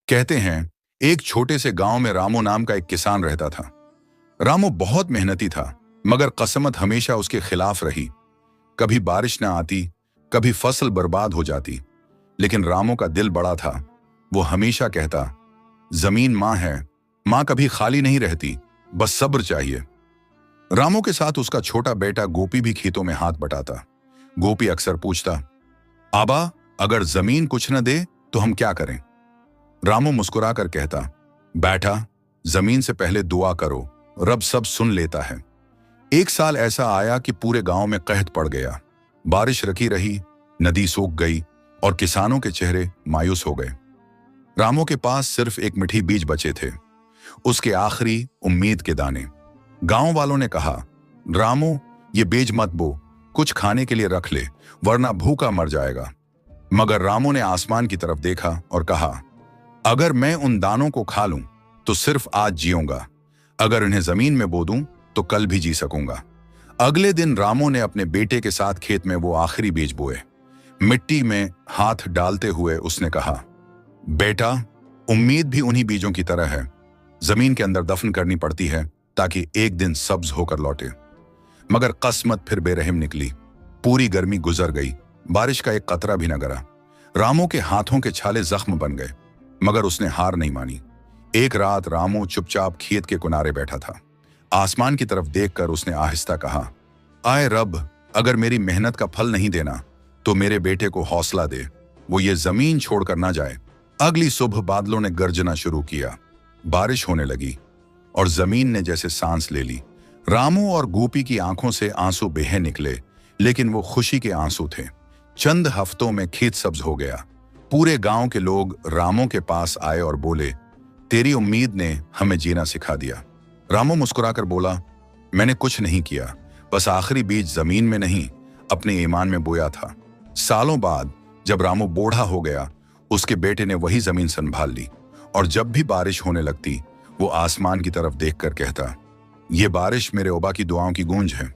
कहते हैं, एक छोटे से गांव में रामू नाम का एक किसान रहता था। रामू बहुत मेहनती था, मगर किस्मत हमेशा उसके खिलाफ रही। कभी बारिश ना आती, कभी फसल बर्बाद हो जाती। लेकिन रामू का दिल बड़ा था। वो हमेशा कहता, जमीन माँ है, माँ कभी खाली नहीं रहती, बस सब्र चाहिए। रामू के साथ उसका छोटा बेटा गोपी भी खेतों में हाथ बटाता। गोपी अक्सर पूछता, आबा, अगर जमीन कुछ न दे तो हम क्या करें? रामू मुस्कुराकर कहता, बैठा, जमीन से पहले दुआ करो, रब सब सुन लेता है। एक साल ऐसा आया कि पूरे गांव में कहत पड़ गया। बारिश रखी रही, नदी सूख गई और किसानों के चेहरे मायूस हो गए। रामू के पास सिर्फ एक मिठी बीज बचे थे, उसके आखिरी उम्मीद के दाने। गांव वालों ने कहा, रामू, ये बीज मत बो, कुछ खाने के लिए रख ले, वरना भूखा मर जाएगा। मगर रामू ने आसमान की तरफ देखा और कहा, अगर मैं उन दानों को खा लूं तो सिर्फ आज जीऊंगा, अगर इन्हें जमीन में बो दूं तो कल भी जी सकूंगा। अगले दिन रामू ने अपने बेटे के साथ खेत में वो आखिरी बीज बोए। मिट्टी में हाथ डालते हुए उसने कहा, बेटा, उम्मीद भी उन्हीं बीजों की तरह है, जमीन के अंदर दफन करनी पड़ती है ताकि एक दिन सब्ज होकर लौटे। मगर किस्मत फिर बेरहम निकली। पूरी गर्मी गुजर गई, बारिश का एक कतरा भी न गिरा। रामू के हाथों के छाले जख्म बन गए, मगर उसने हार नहीं मानी। एक रात रामू चुपचाप खेत के किनारे बैठा था। आसमान की तरफ देखकर उसने आहिस्ता कहा, आए रब, अगर मेरी मेहनत का फल नहीं देना तो मेरे बेटे को हौसला दे, वो ये जमीन छोड़कर ना जाए। अगली सुबह बादलों ने गर्जना शुरू किया, बारिश होने लगी और जमीन ने जैसे सांस ले ली। रामू और गोपी की आंखों से आंसू बहे निकले, लेकिन वो खुशी के आंसू थे। चंद हफ्तों में खेत सब्ज हो गया। पूरे गांव के लोग रामू के पास आए और बोले, तेरी उम्मीद ने हमें जीना सिखा दिया। रामू मुस्कुराकर बोला, मैंने कुछ नहीं किया, बस आखिरी बीज जमीन में नहीं, अपने ईमान में बोया था। सालों बाद जब रामू बूढ़ा हो गया, उसके बेटे ने वही जमीन संभाल ली और जब भी बारिश होने लगती, वो आसमान की तरफ देखकर कहता, ये बारिश मेरे ओबा की दुआओं की गूंज है।